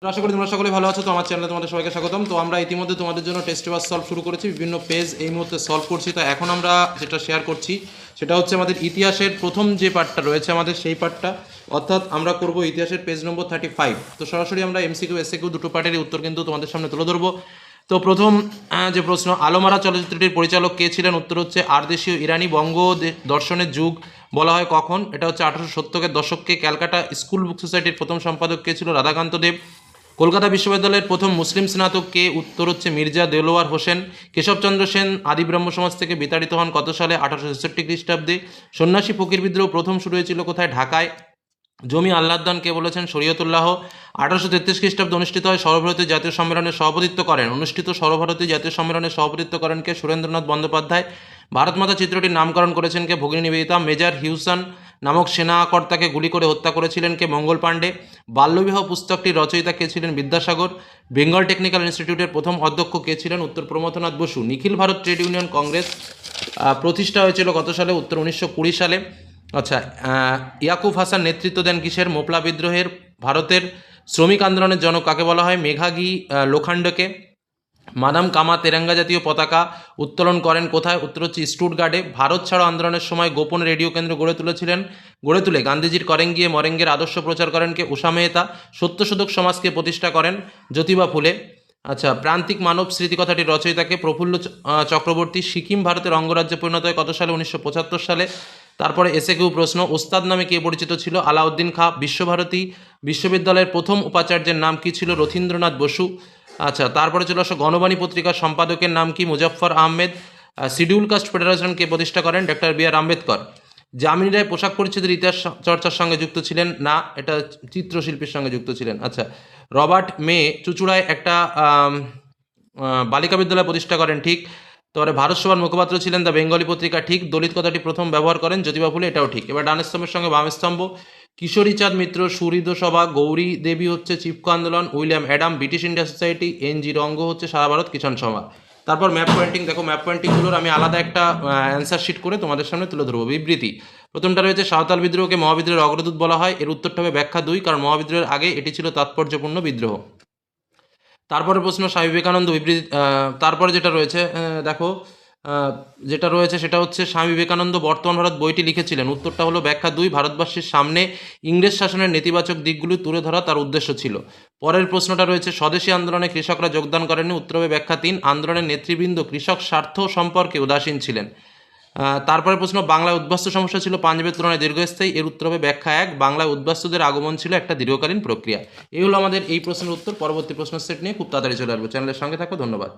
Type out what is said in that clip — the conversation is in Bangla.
তো আশা করি তোমরা সকলে ভালো আছো। তো আমার চ্যানেলে তোমাদের সবাইকে স্বাগতম। তো আমরা ইতিমধ্যে তোমাদের জন্য টেস্ট পেপার সলভ শুরু করেছি, বিভিন্ন পেজ এই মুহূর্তে সলভ করছি। তো এখন আমরা যেটা শেয়ার করছি সেটা হচ্ছে আমাদের ইতিহাসের প্রথম যে পার্টটা রয়েছে আমাদের সেই পার্টটা, অর্থাৎ আমরা করব ইতিহাসের পেজ নম্বর 35। তো সরাসরি আমরা এমসিকিউ এসএকিউ দুটো পার্টেরই উত্তর কিন্তু তোমাদের সামনে তুলে ধরবো। তো প্রথম যে প্রশ্ন, আলোমারা চলচ্চিত্রটির পরিচালক কে ছিলেন? উত্তর হচ্ছে আরদেশীয় ইরানি। বঙ্গ দর্শনের যুগ বলা হয় কখন? এটা হচ্ছে 1870-এর দশককে। ক্যালকাটা স্কুল বুক সোসাইটির প্রথম সম্পাদক কে ছিল? রাধাকান্ত দেব। কলকাতা বিশ্ববিদ্যালয়ের প্রথম মুসলিম স্নাতক কে? উত্তর হচ্ছে মির্জা দেলোয়ার হোসেন। কেশবচন্দ্র সেন আদি ব্রাহ্ম সমাজ থেকে বিতাড়িত হন কত সালে? 1866 খ্রিস্টাব্দে। সন্ন্যাসী ফকির বিদ্রোহ প্রথম শুরু হয়েছিল কোথায়? ঢাকায়। জমি আল্লাহদান কে বলেছেন? শরীয়তুল্লাহ। 1833 খ্রিস্টাব্দে অনুষ্ঠিত হয় সর্বভারতীয় জাতীয় সম্মেলনের সভাপতিত্ব করেন? অনুষ্ঠিত সর্বভারতীয় জাতীয় সম্মেলনের সভাপতিত্ব করেন কে? সুরেন্দ্রনাথ বন্দ্যোপাধ্যায়। ভারতমাতা চিত্রটির নামকরণ করেছেন কে? ভগিনী নিবেদিতা। মেজর হিউসন নামক সেনাকর্তাকে গুলি করে হত্যা করেছিলেন কে? মঙ্গল পাণ্ডে। বাল্যবিবাহ পুস্তকটির রচয়িতা কে ছিলেন? বিদ্যাসাগর। বেঙ্গল টেকনিক্যাল ইনস্টিটিউটের প্রথম অধ্যক্ষ কে ছিলেন? উত্তর প্রমথনাথ বসু। নিখিল ভারত ট্রেড ইউনিয়ন কংগ্রেস প্রতিষ্ঠা হয়েছিল কত সালে? উত্তর 1920 সালে। আচ্ছা, ইয়াকুব হাসান নেতৃত্ব দেন কিসের? মোপলা বিদ্রোহের। ভারতের শ্রমিক আন্দোলনের জনক কাকে বলা হয়? মেঘাগী লোখান্ডকে। মাদাম কামা তেরঙ্গা জাতীয় পতাকা উত্তোলন করেন কোথায়? উত্তর হচ্ছে স্টুটগার্টে। ভারত ছাড়ো আন্দোলনের সময় গোপন রেডিও কেন্দ্র গড়ে তুলে গান্ধীজির করেন গিয়ে মরেঙ্গের আদর্শ প্রচার করেন কে? উষা মেহতা। সত্যশোধক সমাজকে প্রতিষ্ঠা করেন? জ্যোতিবা ফুলে। আচ্ছা, প্রান্তিক মানব স্মৃতি কথাটির রচয়িতাকে? প্রফুল্ল চক্রবর্তী। সিকিম ভারতের অঙ্গরাজ্যে পরিণত হয় কত সালে? 1975 সালে। তারপরে এসে কেউ প্রশ্ন, ওস্তাদ নামে কে পরিচিত ছিল? আলাউদ্দিন খাঁ। বিশ্বভারতী বিশ্ববিদ্যালয়ের প্রথম উপাচার্যের নাম কি ছিল? রথীন্দ্রনাথ বসু। আচ্ছা, তারপরে চলে আসো, গণবাণী পত্রিকার সম্পাদকের নাম কি? Muzaffar Ahmed. Schedule caste federation কে প্রতিষ্ঠা করেন? Doctor B R Ambedkar. Jamini Roy পোশাক পরিচ্ছদের ইতিহাস চর্চার সঙ্গে যুক্ত ছিলেন? না, এটা চিত্রশিল্পীর সঙ্গে যুক্ত ছিলেন। আচ্ছা, রবার্ট মে চুঁচুড়ায় একটা বালিকা বিদ্যালয় প্রতিষ্ঠা করেন, ঠিক। তারপরে ভারত সভার মুখপাত্র ছিলেন দ্য বেঙ্গলি পত্রিকা, ঠিক। দলিত কথাটি প্রথম ব্যবহার করেন জ্যোতিবা ফুলে, এটাও ঠিক। এবার ডান স্তম্ভের সঙ্গে বাম স্তম্ভ, কিশোরী চাঁদ মিত্র সুহৃদ সভা, গৌরী দেবী হচ্ছে চিপকো আন্দোলন, William Adam British India Society, NG Ranga হচ্ছে সারা ভারত কিষাণ সভা। তারপর ম্যাপ পয়েন্টিং দেখো, ম্যাপ পয়েন্টিংগুলোর আমি আলাদা একটা অ্যান্সার শিট করে তোমাদের সামনে তুলে ধরবো। বিবৃতি প্রথমটা রয়েছে, সাঁওতাল বিদ্রোহকে মহাবিদ্রোহের অগ্রদূত বলা হয়। এর উত্তরটা হবে ব্যাখ্যা 2, কারণ মহাবিদ্রোহের আগে এটি ছিল তাৎপর্যপূর্ণ বিদ্রোহ। তারপরে প্রশ্ন, স্বামী বিবেকানন্দ বিবৃতি, তারপরে যেটা রয়েছে দেখো, যেটা রয়েছে সেটা হচ্ছে স্বামী বিবেকানন্দ বর্তমান ভারত বইটি লিখেছিলেন। উত্তরটা হলো ব্যাখ্যা 2, ভারতবাসীর সামনে ইংরেজ শাসনের নেতিবাচক দিকগুলি তুলে ধরা তার উদ্দেশ্য ছিল। পরের প্রশ্নটা রয়েছে, স্বদেশী আন্দোলনে কৃষকরা যোগদান করেনি। উত্তর হবে ব্যাখ্যা 3, আন্দোলনের নেতৃবৃন্দ কৃষক স্বার্থ সম্পর্কে উদাসীন ছিলেন। তারপরে প্রশ্ন, বাংলায় উদ্বাস্তু সমস্যা ছিল পাঞ্জাবের তুলনায় দীর্ঘস্থায়ী। এর উত্তর হবে ব্যাখ্যা 1, বাংলায় উদ্বাস্তুদের আগমন ছিল একটা দীর্ঘকালীন প্রক্রিয়া। এই হলো আমাদের এই প্রশ্নের উত্তর। পরবর্তী প্রশ্ন সেট নিয়ে খুব তাড়াতাড়ি চলে আসবো। চ্যানেলের সঙ্গে থাকো, ধন্যবাদ।